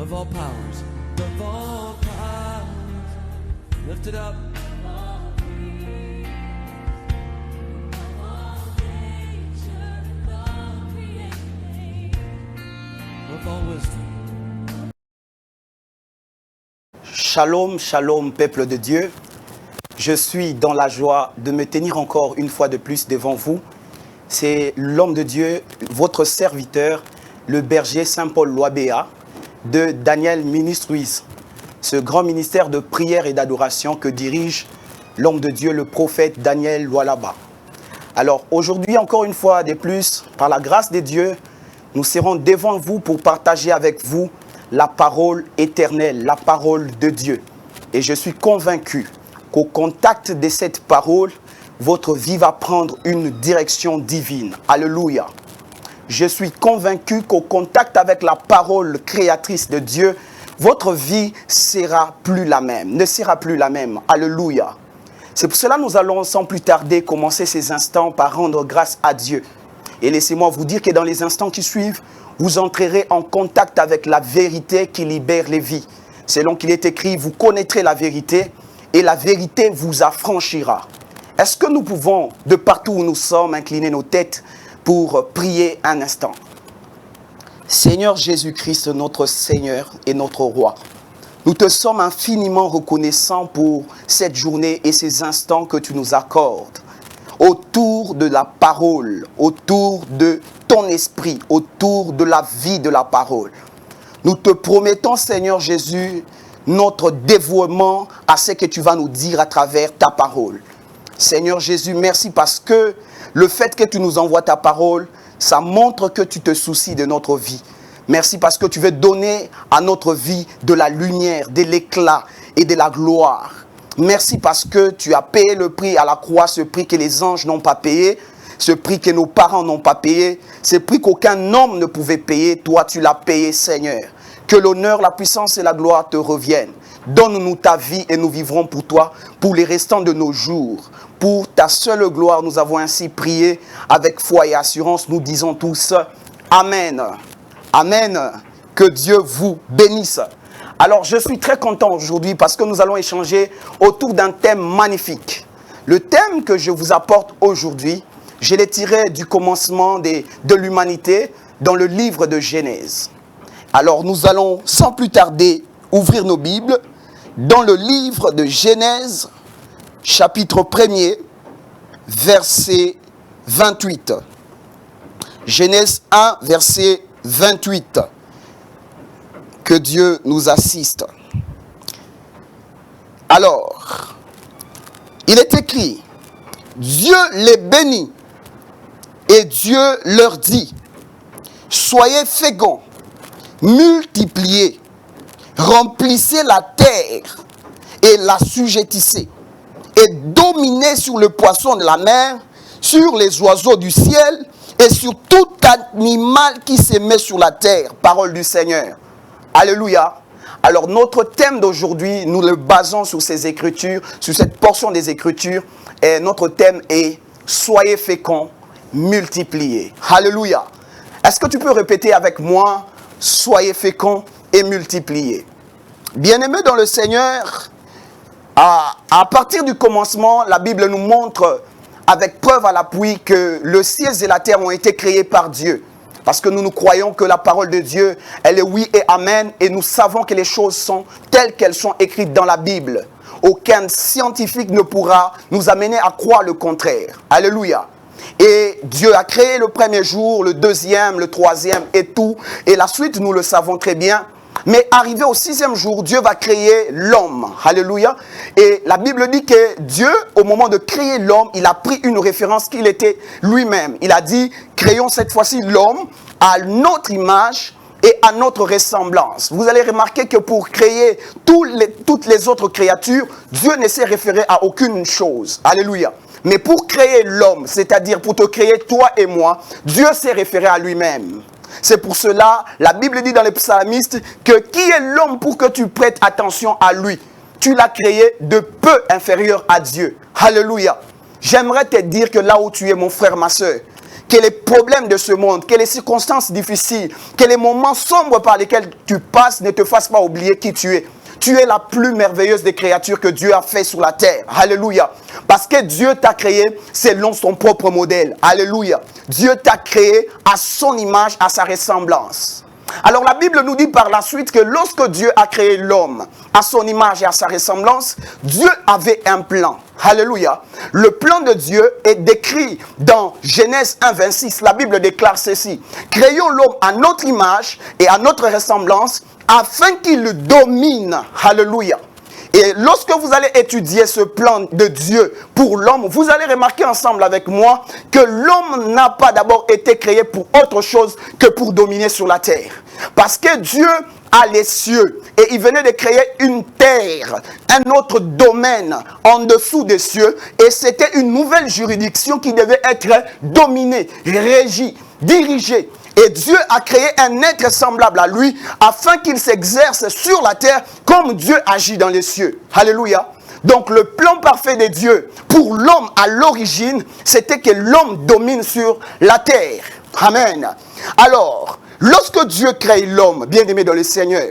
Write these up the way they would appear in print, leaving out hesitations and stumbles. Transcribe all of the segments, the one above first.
above all powers, above all powers, lifted up. Above all wisdom. Shalom, shalom, peuple de Dieu. Je suis dans la joie de me tenir encore une fois de plus devant vous. C'est l'homme de Dieu, votre serviteur, le berger Saint-Paul Loabéa, de Daniel Ministries, ce grand ministère de prière et d'adoration que dirige l'homme de Dieu, le prophète Daniel Loalaba. Alors aujourd'hui, encore une fois de plus, par la grâce de Dieu, nous serons devant vous pour partager avec vous la parole éternelle, la parole de Dieu. Et je suis convaincu qu'au contact de cette parole, votre vie va prendre une direction divine. Alléluia. Je suis convaincu qu'au contact avec la parole créatrice de Dieu, votre vie sera plus la même, ne sera plus la même. Alléluia. C'est pour cela que nous allons sans plus tarder commencer ces instants par rendre grâce à Dieu. Et laissez-moi vous dire que dans les instants qui suivent, vous entrerez en contact avec la vérité qui libère les vies. Selon qu'il est écrit, vous connaîtrez la vérité et la vérité vous affranchira. Est-ce que nous pouvons, de partout où nous sommes, incliner nos têtes pour prier un instant? Seigneur Jésus-Christ, notre Seigneur et notre Roi, nous te sommes infiniment reconnaissants pour cette journée et ces instants que tu nous accordes autour de la parole, autour de ton esprit, autour de la vie de la parole. Nous te promettons, Seigneur Jésus, notre dévouement à ce que tu vas nous dire à travers ta parole. Seigneur Jésus, merci parce que le fait que tu nous envoies ta parole, ça montre que tu te soucies de notre vie. Merci parce que tu veux donner à notre vie de la lumière, de l'éclat et de la gloire. Merci parce que tu as payé le prix à la croix, ce prix que les anges n'ont pas payé, ce prix que nos parents n'ont pas payé, ce prix qu'aucun homme ne pouvait payer. Toi, tu l'as payé, Seigneur. Que l'honneur, la puissance et la gloire te reviennent. Donne-nous ta vie et nous vivrons pour toi, pour les restants de nos jours. Pour ta seule gloire, nous avons ainsi prié avec foi et assurance. Nous disons tous Amen. Amen. Que Dieu vous bénisse. Alors, je suis très content aujourd'hui parce que nous allons échanger autour d'un thème magnifique. Le thème que je vous apporte aujourd'hui, je l'ai tiré du commencement de l'humanité dans le livre de Genèse. Alors, nous allons sans plus tarder ouvrir nos Bibles dans le livre de Genèse, chapitre 1er, verset 28. Genèse 1, verset 28. Que Dieu nous assiste. Alors, il est écrit, Dieu les bénit et Dieu leur dit, soyez féconds, multipliez, remplissez la terre et la sujettissez et dominez sur le poisson de la mer, sur les oiseaux du ciel et sur tout animal qui se met sur la terre. Parole du Seigneur. Alléluia. Alors notre thème d'aujourd'hui, nous le basons sur ces écritures, sur cette portion des écritures. Et notre thème est « Soyez féconds, multipliez ». Alléluia. Est-ce que tu peux répéter avec moi « Soyez féconds et multipliez ». Bien-aimés dans le Seigneur, à partir du commencement, la Bible nous montre avec preuve à l'appui que le ciel et la terre ont été créés par Dieu. Parce que nous croyons que la parole de Dieu, elle est oui et amen. Et nous savons que les choses sont telles qu'elles sont écrites dans la Bible. Aucun scientifique ne pourra nous amener à croire le contraire. Alléluia. Et Dieu a créé le premier jour, le deuxième, le troisième et tout. Et la suite, nous le savons très bien. Mais arrivé au sixième jour, Dieu va créer l'homme. Alléluia. Et la Bible dit que Dieu, au moment de créer l'homme, il a pris une référence qu'il était lui-même. Il a dit, créons cette fois-ci l'homme à notre image et à notre ressemblance. Vous allez remarquer que pour créer toutes les autres créatures, Dieu ne s'est référé à aucune chose. Alléluia. Mais pour créer l'homme, c'est-à-dire pour te créer toi et moi, Dieu s'est référé à lui-même. C'est pour cela, la Bible dit dans les psalmistes que qui est l'homme pour que tu prêtes attention à lui? Tu l'as créé de peu inférieur à Dieu. Alléluia. J'aimerais te dire que là où tu es, mon frère, ma soeur, que les problèmes de ce monde, que les circonstances difficiles, que les moments sombres par lesquels tu passes ne te fassent pas oublier qui tu es. Tu es la plus merveilleuse des créatures que Dieu a fait sur la terre. Alléluia. Parce que Dieu t'a créé selon son propre modèle. Alléluia. Dieu t'a créé à son image, à sa ressemblance. Alors la Bible nous dit par la suite que lorsque Dieu a créé l'homme à son image et à sa ressemblance, Dieu avait un plan. Alléluia. Le plan de Dieu est décrit dans Genèse 1:26. La Bible déclare ceci. Créons l'homme à notre image et à notre ressemblance afin qu'il le domine. Alléluia. Et lorsque vous allez étudier ce plan de Dieu pour l'homme, vous allez remarquer ensemble avec moi que l'homme n'a pas d'abord été créé pour autre chose que pour dominer sur la terre. Parce que Dieu a les cieux et il venait de créer une terre, un autre domaine en dessous des cieux, et c'était une nouvelle juridiction qui devait être dominée, régie, dirigée. Et Dieu a créé un être semblable à lui afin qu'il s'exerce sur la terre comme Dieu agit dans les cieux. Alléluia. Donc le plan parfait de Dieu pour l'homme à l'origine, c'était que l'homme domine sur la terre. Amen. Alors, lorsque Dieu crée l'homme, bien-aimé dans le Seigneur,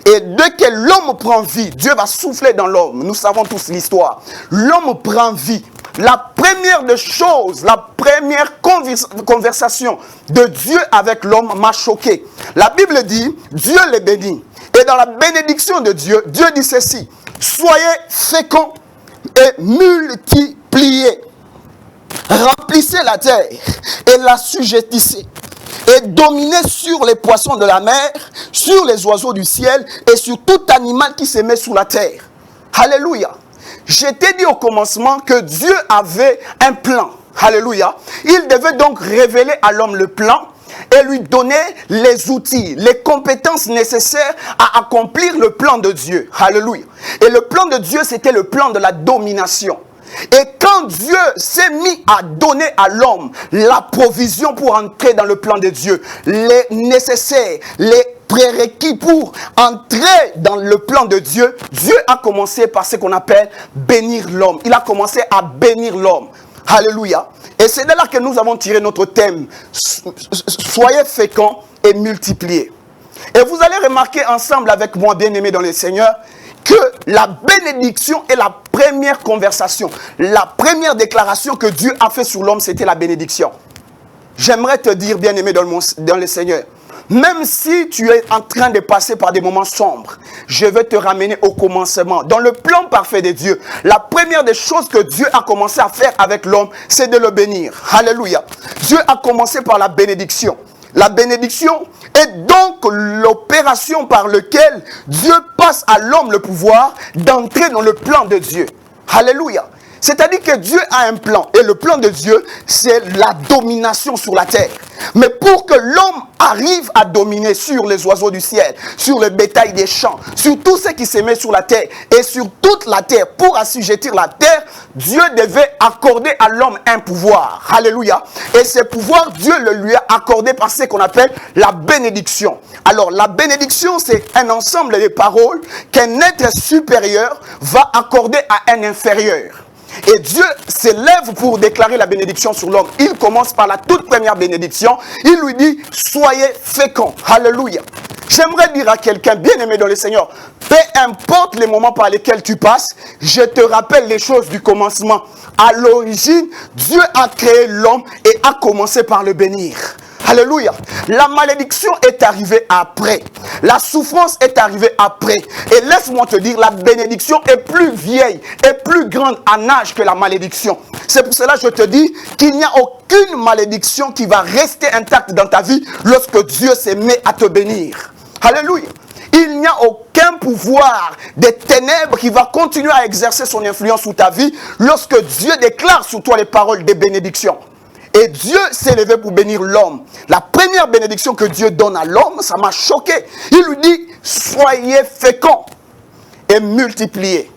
et dès que l'homme prend vie, Dieu va souffler dans l'homme. Nous savons tous l'histoire. L'homme prend vie. La première des choses, la première conversation de Dieu avec l'homme m'a choqué. La Bible dit, Dieu les bénit. Et dans la bénédiction de Dieu, Dieu dit ceci. Soyez féconds et multipliez. Remplissez la terre et l'assujettissez. Et dominez sur les poissons de la mer, sur les oiseaux du ciel et sur tout animal qui se met sous la terre. Alléluia. Je t'ai dit au commencement que Dieu avait un plan. Alléluia. Il devait donc révéler à l'homme le plan et lui donner les outils, les compétences nécessaires à accomplir le plan de Dieu. Alléluia. Et le plan de Dieu, c'était le plan de la domination. Et quand Dieu s'est mis à donner à l'homme la provision pour entrer dans le plan de Dieu, les nécessaires, les prérequis pour entrer dans le plan de Dieu, Dieu a commencé par ce qu'on appelle bénir l'homme. Il a commencé à bénir l'homme. Alléluia. Et c'est de là que nous avons tiré notre thème. Soyez féconds et multipliez. Et vous allez remarquer ensemble avec moi, bien-aimés dans le Seigneur, que la bénédiction est la première conversation. La première déclaration que Dieu a fait sur l'homme, c'était la bénédiction. J'aimerais te dire, bien-aimé dans le Seigneur, même si tu es en train de passer par des moments sombres, je vais te ramener au commencement. Dans le plan parfait de Dieu, la première des choses que Dieu a commencé à faire avec l'homme, c'est de le bénir. Alléluia. Dieu a commencé par la bénédiction. La bénédiction est donc l'opération par laquelle Dieu passe à l'homme le pouvoir d'entrer dans le plan de Dieu. Alléluia. C'est-à-dire que Dieu a un plan. Et le plan de Dieu, c'est la domination sur la terre. Mais pour que l'homme arrive à dominer sur les oiseaux du ciel, sur le bétail des champs, sur tout ce qui se met sur la terre et sur toute la terre, pour assujettir la terre, Dieu devait accorder à l'homme un pouvoir. Alléluia. Et ce pouvoir, Dieu le lui a accordé par ce qu'on appelle la bénédiction. Alors, la bénédiction, c'est un ensemble de paroles qu'un être supérieur va accorder à un inférieur. Et Dieu s'élève pour déclarer la bénédiction sur l'homme. Il commence par la toute première bénédiction. Il lui dit, soyez féconds. Alléluia. J'aimerais dire à quelqu'un bien-aimé dans le Seigneur, peu importe les moments par lesquels tu passes, je te rappelle les choses du commencement. À l'origine, Dieu a créé l'homme et a commencé par le bénir. Alléluia. La malédiction est arrivée après. La souffrance est arrivée après. Et laisse-moi te dire, la bénédiction est plus vieille et plus grande en âge que la malédiction. C'est pour cela que je te dis qu'il n'y a aucune malédiction qui va rester intacte dans ta vie lorsque Dieu se met à te bénir. Alléluia. Il n'y a aucun pouvoir des ténèbres qui va continuer à exercer son influence sur ta vie lorsque Dieu déclare sur toi les paroles de bénédiction. Et Dieu s'est levé pour bénir l'homme. La première bénédiction que Dieu donne à l'homme, ça m'a choqué. Il lui dit, soyez féconds et multipliez.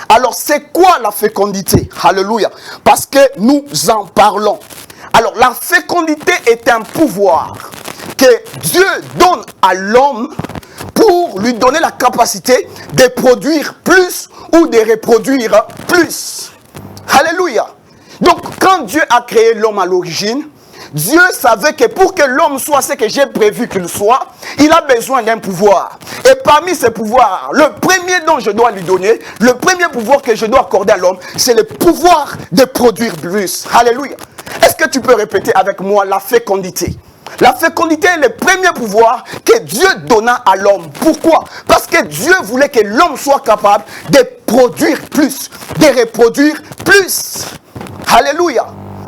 Alors, c'est quoi la fécondité? Alléluia. Parce que nous en parlons. Alors, la fécondité est un pouvoir que Dieu donne à l'homme pour lui donner la capacité de produire plus ou de reproduire plus. Alléluia. Donc, quand Dieu a créé l'homme à l'origine, Dieu savait que pour que l'homme soit ce que j'ai prévu qu'il soit, il a besoin d'un pouvoir. Et parmi ces pouvoirs, le premier dont je dois lui donner, le premier pouvoir que je dois accorder à l'homme, c'est le pouvoir de produire plus. Alléluia. Est-ce que tu peux répéter avec moi la fécondité? La fécondité est le premier pouvoir que Dieu donna à l'homme. Pourquoi? Parce que Dieu voulait que l'homme soit capable de produire plus, de reproduire plus. Alléluia.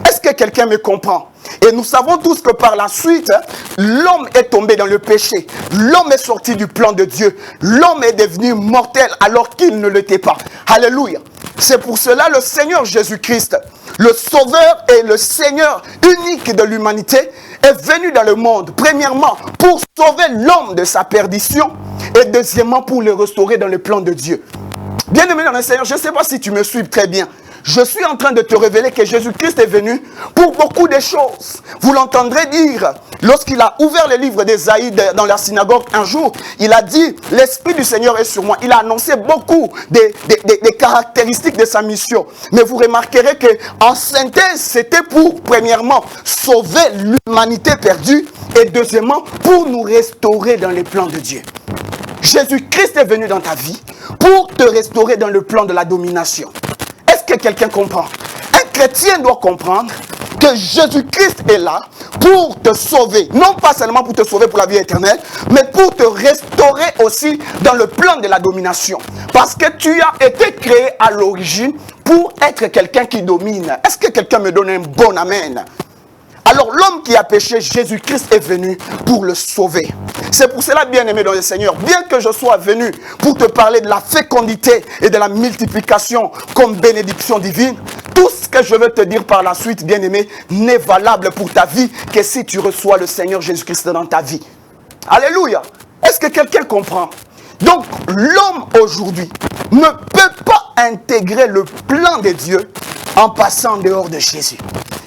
Est-ce que quelqu'un me comprend? Et nous savons tous que par la suite, l'homme est tombé dans le péché. L'homme est sorti du plan de Dieu. L'homme est devenu mortel alors qu'il ne l'était pas. Alléluia. C'est pour cela le Seigneur Jésus-Christ, le Sauveur et le Seigneur unique de l'humanité, est venu dans le monde, premièrement, pour sauver l'homme de sa perdition, et deuxièmement, pour le restaurer dans le plan de Dieu. Bien-aimé dans le Seigneur, je ne sais pas si tu me suis très bien. Je suis en train de te révéler que Jésus-Christ est venu pour beaucoup de choses. Vous l'entendrez dire, lorsqu'il a ouvert le livre d'Ésaïe dans la synagogue un jour, il a dit, l'Esprit du Seigneur est sur moi. Il a annoncé beaucoup des caractéristiques de sa mission. Mais vous remarquerez qu'en synthèse, c'était pour, premièrement, sauver l'humanité perdue et deuxièmement, pour nous restaurer dans les plans de Dieu. Jésus-Christ est venu dans ta vie pour te restaurer dans le plan de la domination. Est-ce que quelqu'un comprend? Un chrétien doit comprendre que Jésus-Christ est là pour te sauver. Non pas seulement pour te sauver pour la vie éternelle, mais pour te restaurer aussi dans le plan de la domination. Parce que tu as été créé à l'origine pour être quelqu'un qui domine. Est-ce que quelqu'un me donne un bon amen? Alors l'homme qui a péché, Jésus-Christ est venu pour le sauver. C'est pour cela, bien-aimé dans le Seigneur, bien que je sois venu pour te parler de la fécondité et de la multiplication comme bénédiction divine, tout ce que je veux te dire par la suite, bien-aimé, n'est valable pour ta vie que si tu reçois le Seigneur Jésus-Christ dans ta vie. Alléluia. Est-ce que quelqu'un comprend? Donc l'homme aujourd'hui ne peut pas intégrer le plan de Dieu en passant dehors de Jésus.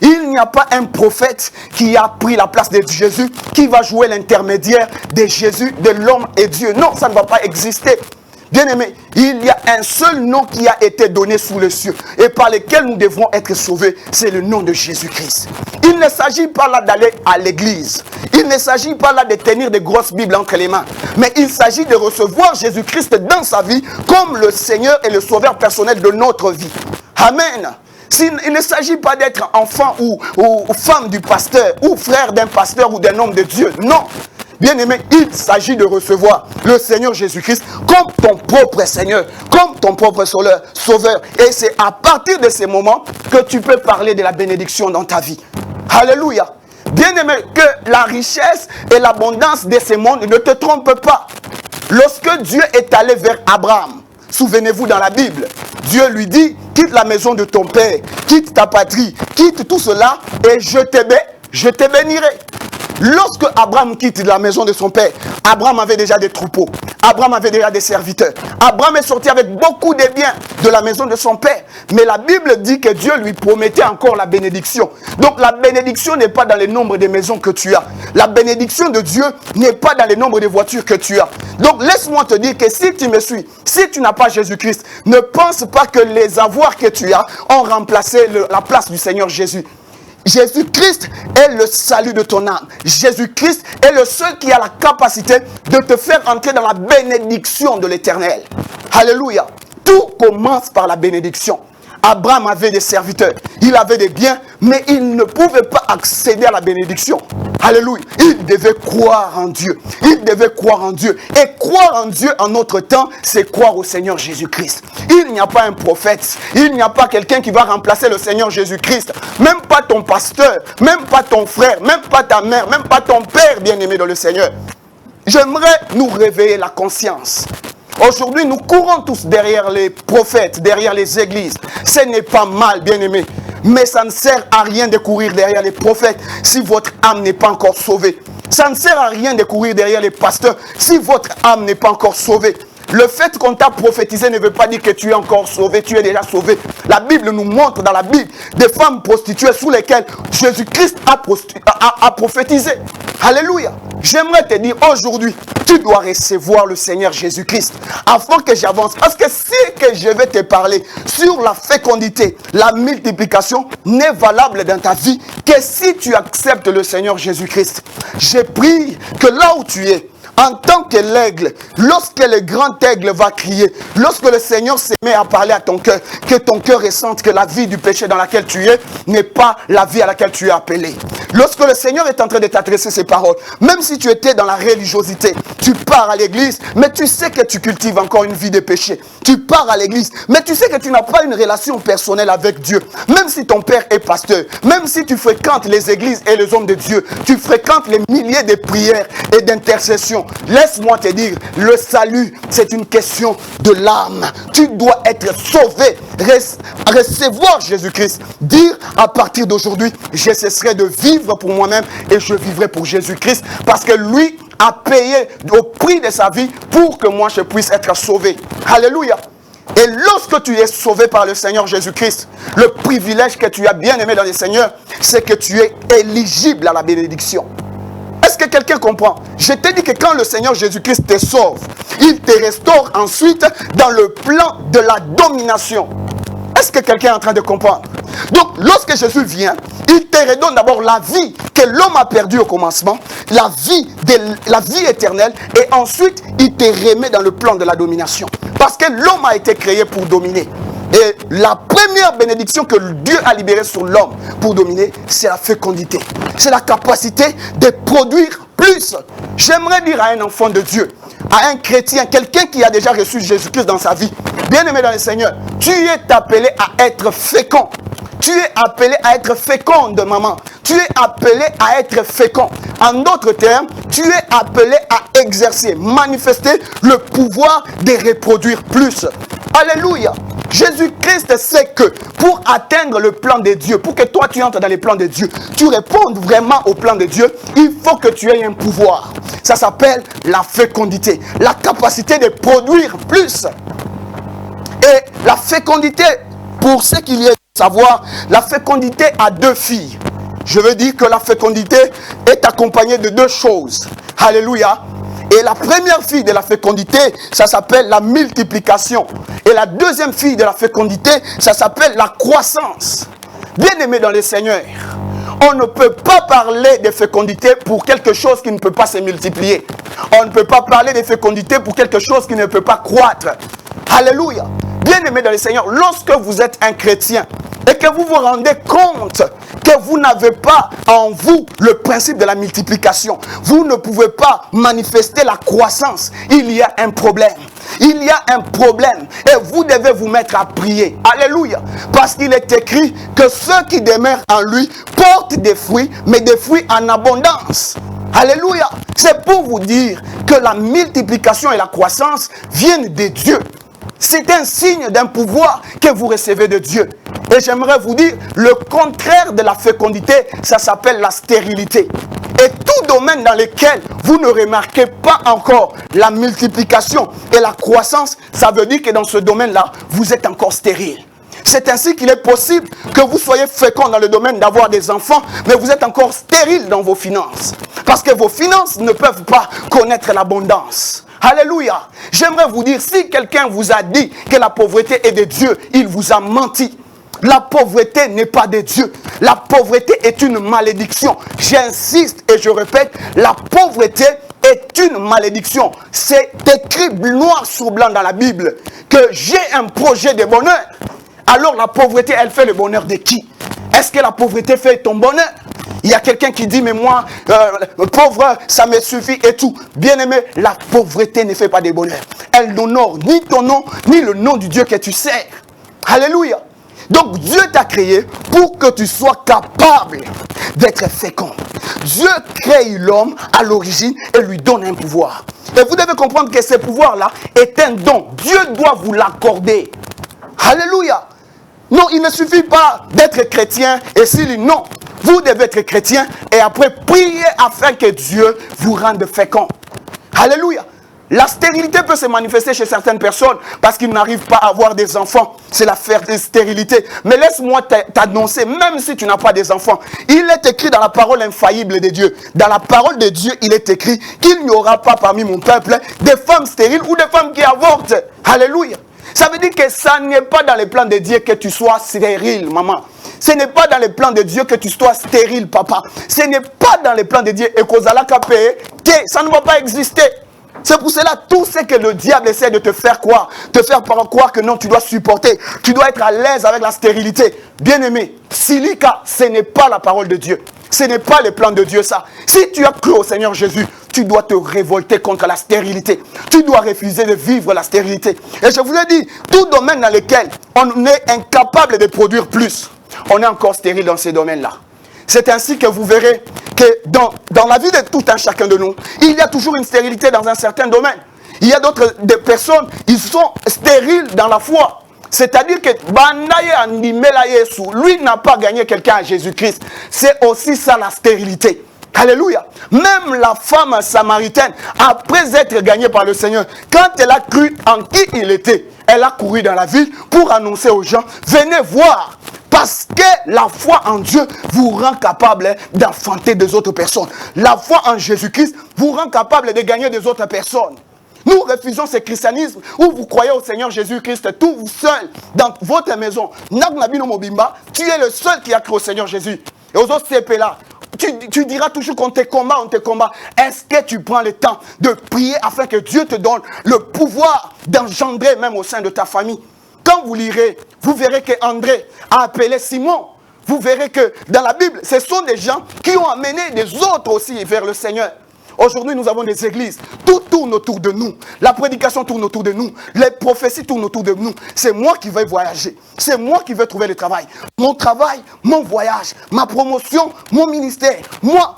Il n'y a pas un prophète qui a pris la place de Jésus, qui va jouer l'intermédiaire de Jésus, de l'homme et Dieu. Non, ça ne va pas exister. Bien-aimé, il y a un seul nom qui a été donné sous les cieux et par lequel nous devons être sauvés, c'est le nom de Jésus-Christ. Il ne s'agit pas là d'aller à l'église. Il ne s'agit pas là de tenir des grosses Bibles entre les mains. Mais il s'agit de recevoir Jésus-Christ dans sa vie comme le Seigneur et le Sauveur personnel de notre vie. Amen. Il ne s'agit pas d'être enfant ou femme du pasteur, ou frère d'un pasteur ou d'un homme de Dieu. Non. Bien-aimé, il s'agit de recevoir le Seigneur Jésus-Christ comme ton propre Seigneur, comme ton propre Sauveur. Et c'est à partir de ces moments que tu peux parler de la bénédiction dans ta vie. Alléluia. Bien-aimé, que la richesse et l'abondance de ce monde ne te trompent pas. Lorsque Dieu est allé vers Abraham, souvenez-vous dans la Bible, Dieu lui dit, quitte la maison de ton père, quitte ta patrie, quitte tout cela et je te bénirai. Lorsque Abraham quitte la maison de son père, Abraham avait déjà des troupeaux, Abraham avait déjà des serviteurs. Abraham est sorti avec beaucoup de biens de la maison de son père. Mais la Bible dit que Dieu lui promettait encore la bénédiction. Donc la bénédiction n'est pas dans le nombre de maisons que tu as. La bénédiction de Dieu n'est pas dans le nombre de voitures que tu as. Donc laisse-moi te dire que si tu me suis, si tu n'as pas Jésus-Christ, ne pense pas que les avoirs que tu as ont remplacé la place du Seigneur Jésus. Jésus-Christ est le salut de ton âme. Jésus-Christ est le seul qui a la capacité de te faire entrer dans la bénédiction de l'Éternel. Alléluia. Tout commence par la bénédiction. Abraham avait des serviteurs, il avait des biens, mais il ne pouvait pas accéder à la bénédiction. Alléluia. Il devait croire en Dieu. Il devait croire en Dieu. Et croire en Dieu en notre temps, c'est croire au Seigneur Jésus-Christ. Il n'y a pas un prophète. Il n'y a pas quelqu'un qui va remplacer le Seigneur Jésus-Christ. Même pas ton pasteur, même pas ton frère, même pas ta mère, même pas ton père bien-aimé dans le Seigneur. J'aimerais nous réveiller la conscience. Aujourd'hui, nous courons tous derrière les prophètes, derrière les églises. Ce n'est pas mal, bien-aimé. Mais ça ne sert à rien de courir derrière les prophètes si votre âme n'est pas encore sauvée. Ça ne sert à rien de courir derrière les pasteurs si votre âme n'est pas encore sauvée. Le fait qu'on t'a prophétisé ne veut pas dire que tu es encore sauvé, tu es déjà sauvé. La Bible nous montre dans la Bible des femmes prostituées sous lesquelles Jésus-Christ a prophétisé. Alléluia. J'aimerais te dire aujourd'hui, tu dois recevoir le Seigneur Jésus-Christ afin que j'avance. Parce que si que je vais te parler sur la fécondité, la multiplication n'est valable dans ta vie que si tu acceptes le Seigneur Jésus-Christ. Je prie que là où tu es, en tant que l'aigle, lorsque le grand aigle va crier, lorsque le Seigneur se met à parler à ton cœur, que ton cœur ressente que la vie du péché dans laquelle tu es n'est pas la vie à laquelle tu es appelé. Lorsque le Seigneur est en train de t'adresser ces paroles, même si tu étais dans la religiosité, tu pars à l'église, mais tu sais que tu cultives encore une vie de péché. Tu pars à l'église, mais tu sais que tu n'as pas une relation personnelle avec Dieu. Même si ton père est pasteur, même si tu fréquentes les églises et les hommes de Dieu, tu fréquentes les milliers de prières et d'intercessions. Laisse-moi te dire, le salut, c'est une question de l'âme. Tu dois être sauvé, recevoir Jésus-Christ. Dire à partir d'aujourd'hui, je cesserai de vivre pour moi-même et je vivrai pour Jésus-Christ parce que lui a payé au prix de sa vie pour que moi je puisse être sauvé. Alléluia. Et lorsque tu es sauvé par le Seigneur Jésus-Christ, le privilège que tu as bien aimé dans le Seigneur, c'est que tu es éligible à la bénédiction. Est-ce que quelqu'un comprend? Je t'ai dit que quand le Seigneur Jésus-Christ te sauve, il te restaure ensuite dans le plan de la domination. Est-ce que quelqu'un est en train de comprendre? Donc, lorsque Jésus vient, il te redonne d'abord la vie que l'homme a perdue au commencement, la vie éternelle, et ensuite, il te remet dans le plan de la domination. Parce que l'homme a été créé pour dominer. Et la première bénédiction que Dieu a libérée sur l'homme pour dominer, c'est la fécondité. C'est la capacité de produire plus. J'aimerais dire à un enfant de Dieu, à un chrétien, quelqu'un qui a déjà reçu Jésus-Christ dans sa vie, bien aimé dans le Seigneur, tu es appelé à être fécond. Tu es appelé à être féconde, maman. Tu es appelé à être fécond. En d'autres termes, tu es appelé à exercer, manifester le pouvoir de reproduire plus. Alléluia. Jésus-Christ sait que pour atteindre le plan de Dieu, pour que toi tu entres dans les plans de Dieu, tu répondes vraiment au plan de Dieu, il faut que tu aies un pouvoir. Ça s'appelle la fécondité, la capacité de produire plus. Et la fécondité, pour ce qu'il y a de savoir, la fécondité a deux filles. Je veux dire que la fécondité est accompagnée de deux choses. Alléluia. Et la première fille de la fécondité, ça s'appelle la multiplication. Et la deuxième fille de la fécondité, ça s'appelle la croissance. Bien-aimés dans le Seigneur, on ne peut pas parler de fécondité pour quelque chose qui ne peut pas se multiplier. On ne peut pas parler de fécondité pour quelque chose qui ne peut pas croître. Alléluia. Bien-aimés dans le Seigneur, lorsque vous êtes un chrétien et que vous vous rendez compte que vous n'avez pas en vous le principe de la multiplication, vous ne pouvez pas manifester la croissance, il y a un problème. Il y a un problème et vous devez vous mettre à prier. Alléluia. Parce qu'il est écrit que ceux qui demeurent en lui portent des fruits, mais des fruits en abondance. Alléluia. C'est pour vous dire que la multiplication et la croissance viennent de Dieu. C'est un signe d'un pouvoir que vous recevez de Dieu. Et j'aimerais vous dire, le contraire de la fécondité, ça s'appelle la stérilité. Et tout domaine dans lequel vous ne remarquez pas encore la multiplication et la croissance, ça veut dire que dans ce domaine-là, vous êtes encore stérile. C'est ainsi qu'il est possible que vous soyez fécond dans le domaine d'avoir des enfants, mais vous êtes encore stérile dans vos finances. Parce que vos finances ne peuvent pas connaître l'abondance. Alléluia. J'aimerais vous dire, si quelqu'un vous a dit que la pauvreté est de Dieu, il vous a menti. La pauvreté n'est pas de Dieu. La pauvreté est une malédiction. J'insiste et je répète, la pauvreté est une malédiction. C'est écrit noir sur blanc dans la Bible que j'ai un projet de bonheur. Alors la pauvreté, elle fait le bonheur de qui? Est-ce que la pauvreté fait ton bonheur? Il y a quelqu'un qui dit, mais moi, pauvre, ça me suffit et tout. Bien-aimé, la pauvreté ne fait pas de bonheur. Elle n'honore ni ton nom, ni le nom du Dieu que tu sers. Alléluia. Donc Dieu t'a créé pour que tu sois capable d'être fécond. Dieu crée l'homme à l'origine et lui donne un pouvoir. Et vous devez comprendre que ce pouvoir-là est un don. Dieu doit vous l'accorder. Alléluia. Non, il ne suffit pas d'être chrétien et s'il dit non. Vous devez être chrétien et après prier afin que Dieu vous rende fécond. Alléluia. La stérilité peut se manifester chez certaines personnes parce qu'ils n'arrivent pas à avoir des enfants. C'est la stérilité. Mais laisse-moi t'annoncer, même si tu n'as pas des enfants, il est écrit dans la parole infaillible de Dieu. Dans la parole de Dieu, il est écrit qu'il n'y aura pas parmi mon peuple des femmes stériles ou des femmes qui avortent. Alléluia. Ça veut dire que ça n'est pas dans les plans de Dieu que tu sois stérile, maman. Ce n'est pas dans les plans de Dieu que tu sois stérile, papa. Ce n'est pas dans les plans de Dieu. Et que ça ne va pas exister. C'est pour cela, tout ce que le diable essaie de te faire croire, croire que non, tu dois supporter, tu dois être à l'aise avec la stérilité. Bien-aimé, Silika, ce n'est pas la parole de Dieu. Ce n'est pas les plans de Dieu, ça. Si tu as cru au Seigneur Jésus, tu dois te révolter contre la stérilité. Tu dois refuser de vivre la stérilité. Et je vous ai dit, tout domaine dans lequel on est incapable de produire plus, on est encore stérile dans ces domaines-là. C'est ainsi que vous verrez que dans la vie de tout un chacun de nous, il y a toujours une stérilité dans un certain domaine. Il y a d'autres personnes, ils sont stériles dans la foi. C'est-à-dire que lui n'a pas gagné quelqu'un à Jésus-Christ. C'est aussi ça la stérilité. Alléluia. Même la femme samaritaine, après être gagnée par le Seigneur, quand elle a cru en qui il était, elle a couru dans la ville pour annoncer aux gens, venez voir. Parce que la foi en Dieu vous rend capable d'enfanter des autres personnes. La foi en Jésus-Christ vous rend capable de gagner des autres personnes. Nous refusons ce christianisme où vous croyez au Seigneur Jésus-Christ tout seul dans votre maison. Tu es le seul qui a cru au Seigneur Jésus. Et aux autres CP là, tu diras toujours qu'on te combat, on te combat. Est-ce que tu prends le temps de prier afin que Dieu te donne le pouvoir d'engendrer même au sein de ta famille? Quand vous lirez, vous verrez que André a appelé Simon. Vous verrez que dans la Bible, ce sont des gens qui ont amené des autres aussi vers le Seigneur. Aujourd'hui, nous avons des églises. Tout tourne autour de nous. La prédication tourne autour de nous. Les prophéties tournent autour de nous. C'est moi qui vais voyager. C'est moi qui vais trouver le travail. Mon travail, mon voyage, ma promotion, mon ministère. Moi.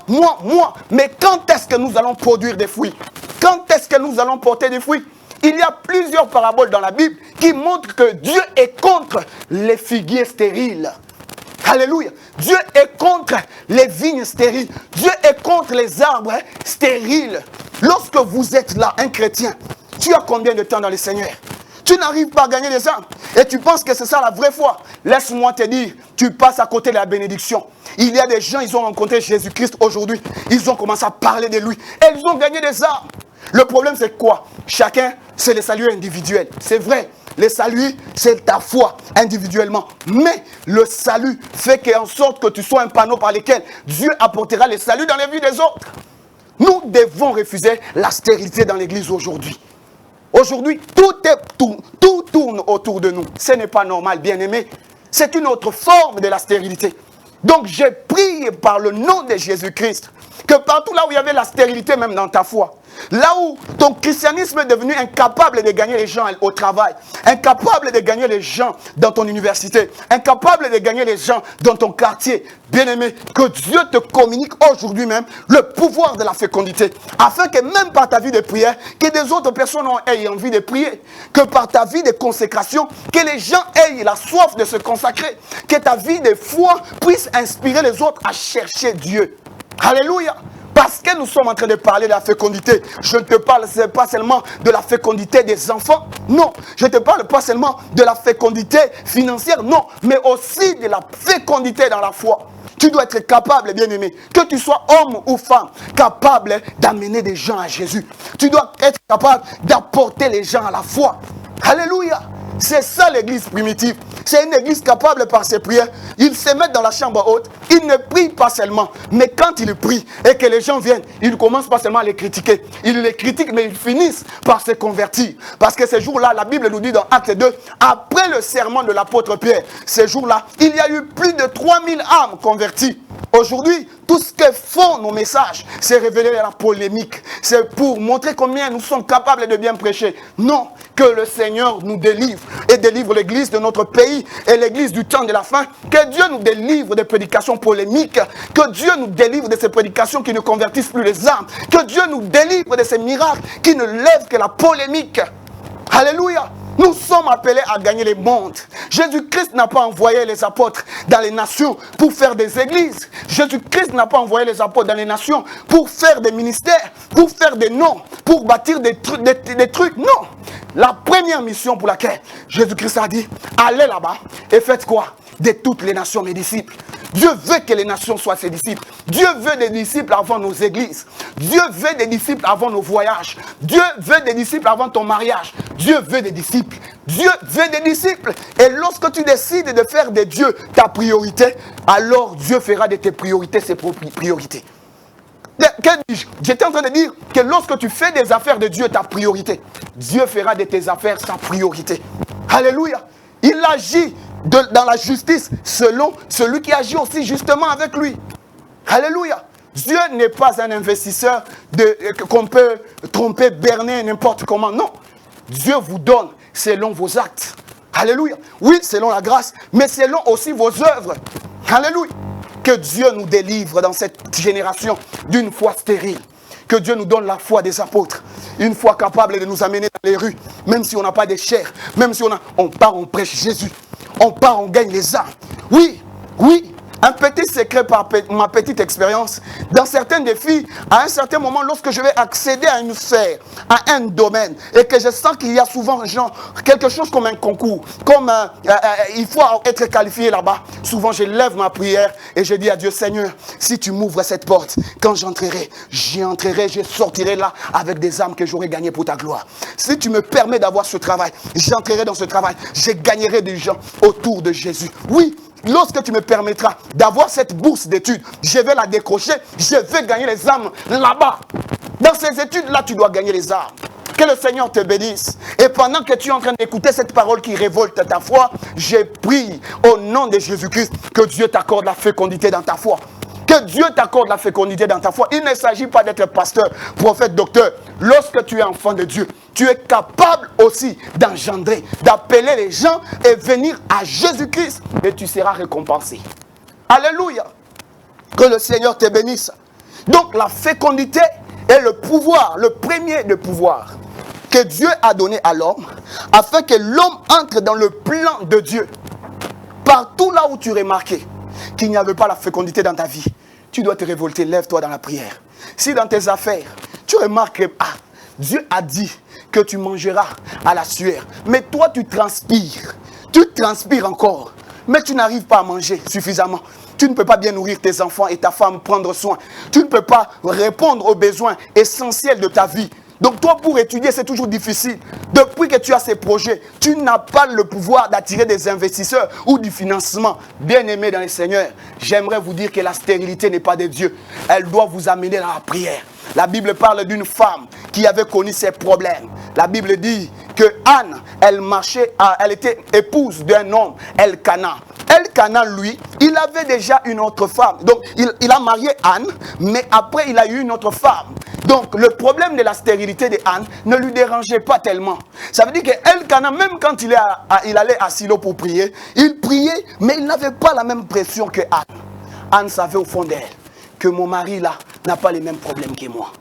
Mais quand est-ce que nous allons produire des fruits? Quand est-ce que nous allons porter des fruits? Il y a plusieurs paraboles dans la Bible qui montrent que Dieu est contre les figuiers stériles. Alléluia. Dieu est contre les vignes stériles. Dieu est contre les arbres stériles. Lorsque vous êtes là, un chrétien, tu as combien de temps dans le Seigneur? Tu n'arrives pas à gagner des âmes. Et tu penses que c'est ça la vraie foi. Laisse-moi te dire, tu passes à côté de la bénédiction. Il y a des gens, ils ont rencontré Jésus-Christ aujourd'hui. Ils ont commencé à parler de lui. Et ils ont gagné des âmes. Le problème, c'est quoi? Chacun, c'est le salut individuel. C'est vrai. Le salut, c'est ta foi individuellement. Mais le salut fait en sorte que tu sois un panneau par lequel Dieu apportera le salut dans les vies des autres. Nous devons refuser la stérilité dans l'église aujourd'hui. Aujourd'hui, tout tourne autour de nous. Ce n'est pas normal, bien-aimé. C'est une autre forme de la stérilité. Donc, je prie par le nom de Jésus-Christ que partout là où il y avait la stérilité, même dans ta foi, là où ton christianisme est devenu incapable de gagner les gens au travail, incapable de gagner les gens dans ton université, incapable de gagner les gens dans ton quartier, bien-aimé, que Dieu te communique aujourd'hui même le pouvoir de la fécondité, afin que même par ta vie de prière, que des autres personnes aient envie de prier, que par ta vie de consécration, que les gens aient la soif de se consacrer, que ta vie de foi puisse inspirer les autres à chercher Dieu. Alléluia. Parce que nous sommes en train de parler de la fécondité. Je ne te parle pas seulement de la fécondité des enfants. Non. Je ne te parle pas seulement de la fécondité financière. Non. Mais aussi de la fécondité dans la foi. Tu dois être capable, bien-aimé, que tu sois homme ou femme, capable d'amener des gens à Jésus. Tu dois être capable d'apporter les gens à la foi. Alléluia. C'est ça l'église primitive. C'est une église capable par ses prières. Ils se mettent dans la chambre haute. Ils ne prient pas seulement. Mais quand ils prient et que les gens viennent, ils ne commencent pas seulement à les critiquer. Ils les critiquent, mais ils finissent par se convertir. Parce que ces jours-là, la Bible nous dit dans Acte 2, après le sermon de l'apôtre Pierre, ces jours-là, il y a eu plus de 3000 âmes converties. Aujourd'hui, tout ce que font nos messages, c'est révéler la polémique. C'est pour montrer combien nous sommes capables de bien prêcher. Non, que le Seigneur nous délivre et délivre l'église de notre pays et l'église du temps de la fin. Que Dieu nous délivre des prédications polémiques. Que Dieu nous délivre de ces prédications qui ne convertissent plus les âmes. Que Dieu nous délivre de ces miracles qui ne lèvent que la polémique. Alléluia. Nous sommes appelés à gagner les mondes. Jésus-Christ n'a pas envoyé les apôtres dans les nations pour faire des églises. Jésus-Christ n'a pas envoyé les apôtres dans les nations pour faire des ministères, pour faire des noms, pour bâtir des trucs. Non. La première mission pour laquelle Jésus-Christ a dit, allez là-bas et faites quoi? De toutes les nations mes disciples. Dieu veut que les nations soient ses disciples. Dieu veut des disciples avant nos églises. Dieu veut des disciples avant nos voyages. Dieu veut des disciples avant ton mariage. Dieu veut des disciples. Dieu veut des disciples. Et lorsque tu décides de faire de Dieu ta alors Dieu fera de tes priorités ses propres priorités. J'étais en train de dire que lorsque tu fais des affaires de Dieu ta priorité, Dieu fera de tes affaires sa priorité. Alléluia. Il agit dans la justice selon celui qui agit aussi justement avec lui. Alléluia. Dieu n'est pas un investisseur qu'on peut tromper, berner n'importe comment. Non. Dieu vous donne selon vos actes. Alléluia. Oui, selon la grâce, mais selon aussi vos œuvres. Alléluia. Que Dieu nous délivre dans cette génération d'une foi stérile. Que Dieu nous donne la foi des apôtres. Une foi capable de nous amener dans les rues. Même si on n'a pas de chair. Même si on part, on prêche Jésus. On part, on gagne les âmes. Oui, oui. Un petit secret par ma petite expérience. Dans certains défis, à un certain moment, lorsque je vais accéder à une sphère, à un domaine, et que je sens qu'il y a souvent quelque chose comme un concours, comme il faut être qualifié là-bas, souvent je lève ma prière et je dis à Dieu, Seigneur, si tu m'ouvres cette porte, quand j'y entrerai, je sortirai là avec des âmes que j'aurai gagnées pour ta gloire. Si tu me permets d'avoir ce travail, j'entrerai dans ce travail, je gagnerai des gens autour de Jésus. Oui. Lorsque tu me permettras d'avoir cette bourse d'études, je vais la décrocher, je vais gagner les âmes là-bas. Dans ces études-là, tu dois gagner les âmes. Que le Seigneur te bénisse. Et pendant que tu es en train d'écouter cette parole qui révolte ta foi, je prie au nom de Jésus-Christ que Dieu t'accorde la fécondité dans ta foi. Que Dieu t'accorde la fécondité dans ta foi. Il ne s'agit pas d'être pasteur, prophète, docteur. Lorsque tu es enfant de Dieu, tu es capable aussi d'engendrer, d'appeler les gens et venir à Jésus-Christ et tu seras récompensé. Alléluia. Que le Seigneur te bénisse. Donc la fécondité est le pouvoir, le premier de pouvoir que Dieu a donné à l'homme afin que l'homme entre dans le plan de Dieu. Partout là où tu remarquais qu'il n'y avait pas la fécondité dans ta vie, tu dois te révolter, lève-toi dans la prière. Si dans tes affaires, tu remarques que Dieu a dit que tu mangeras à la sueur, mais toi tu transpires encore, mais tu n'arrives pas à manger suffisamment. Tu ne peux pas bien nourrir tes enfants et ta femme, prendre soin. Tu ne peux pas répondre aux besoins essentiels de ta vie. Donc toi, pour étudier, c'est toujours difficile. Depuis que tu as ces projets, tu n'as pas le pouvoir d'attirer des investisseurs ou du financement. Bien-aimés dans le Seigneur, j'aimerais vous dire que la stérilité n'est pas de Dieu. Elle doit vous amener dans la prière. La Bible parle d'une femme qui avait connu ses problèmes. La Bible dit que Anne, elle était épouse d'un homme, Elkana. Elkana, lui, il avait déjà une autre femme. Donc, il a marié Anne, mais après, il a eu une autre femme. Donc, le problème de la stérilité de Anne ne lui dérangeait pas tellement. Ça veut dire que Elkana, même quand il allait à Silo pour prier, il priait, mais il n'avait pas la même pression que Anne. Anne savait au fond d'elle que mon mari, là, n'a pas les mêmes problèmes que moi.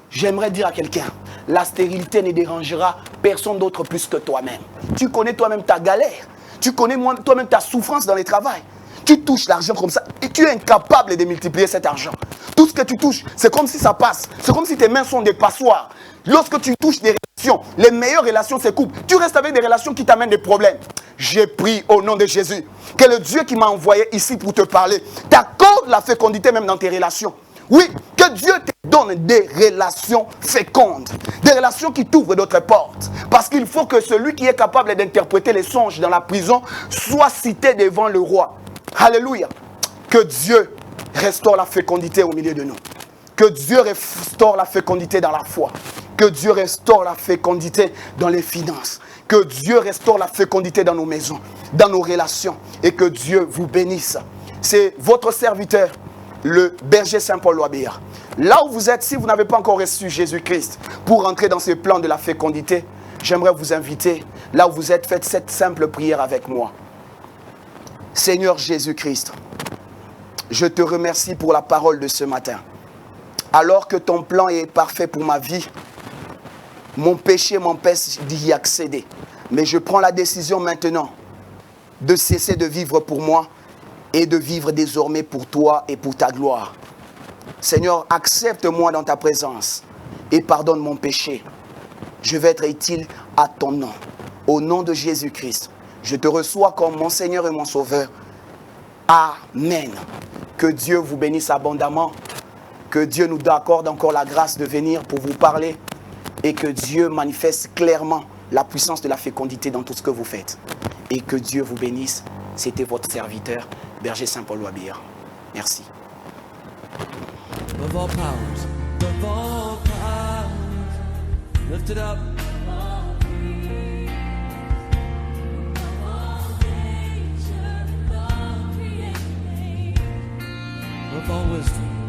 J'aimerais dire à quelqu'un, la stérilité ne dérangera personne d'autre plus que toi-même. Tu connais toi-même ta galère. Tu connais toi-même ta souffrance dans le travail. Tu touches l'argent comme ça et tu es incapable de multiplier cet argent. Tout ce que tu touches, c'est comme si ça passe. C'est comme si tes mains sont des passoires. Lorsque tu touches des relations, les meilleures relations se coupent. Tu restes avec des relations qui t'amènent des problèmes. J'ai pris au nom de Jésus que le Dieu qui m'a envoyé ici pour te parler t'accorde la fécondité même dans tes relations. Oui, que Dieu te donne des relations fécondes, des relations qui t'ouvrent d'autres portes. Parce qu'il faut que celui qui est capable d'interpréter les songes dans la prison soit cité devant le roi. Alléluia. Que Dieu restaure la fécondité au milieu de nous. Que Dieu restaure la fécondité dans la foi. Que Dieu restaure la fécondité dans les finances. Que Dieu restaure la fécondité dans nos maisons, dans nos relations. Et que Dieu vous bénisse. C'est votre serviteur, le berger Saint-Paul Loabia. Là où vous êtes, si vous n'avez pas encore reçu Jésus-Christ pour entrer dans ce plan de la fécondité, j'aimerais vous inviter, là où vous êtes, faites cette simple prière avec moi. Seigneur Jésus-Christ, je te remercie pour la parole de ce matin. Alors que ton plan est parfait pour ma vie, mon péché m'empêche d'y accéder. Mais je prends la décision maintenant de cesser de vivre pour moi et de vivre désormais pour toi et pour ta gloire. Seigneur, accepte-moi dans ta présence et pardonne mon péché. Je vais être utile à ton nom. Au nom de Jésus-Christ, je te reçois comme mon Seigneur et mon Sauveur. Amen. Que Dieu vous bénisse abondamment. Que Dieu nous accorde encore la grâce de venir pour vous parler. Et que Dieu manifeste clairement la puissance de la fécondité dans tout ce que vous faites. Et que Dieu vous bénisse. C'était votre serviteur, Berger Saint-Paul Wabir. Merci. Of all powers, lift it up. Of all wisdom.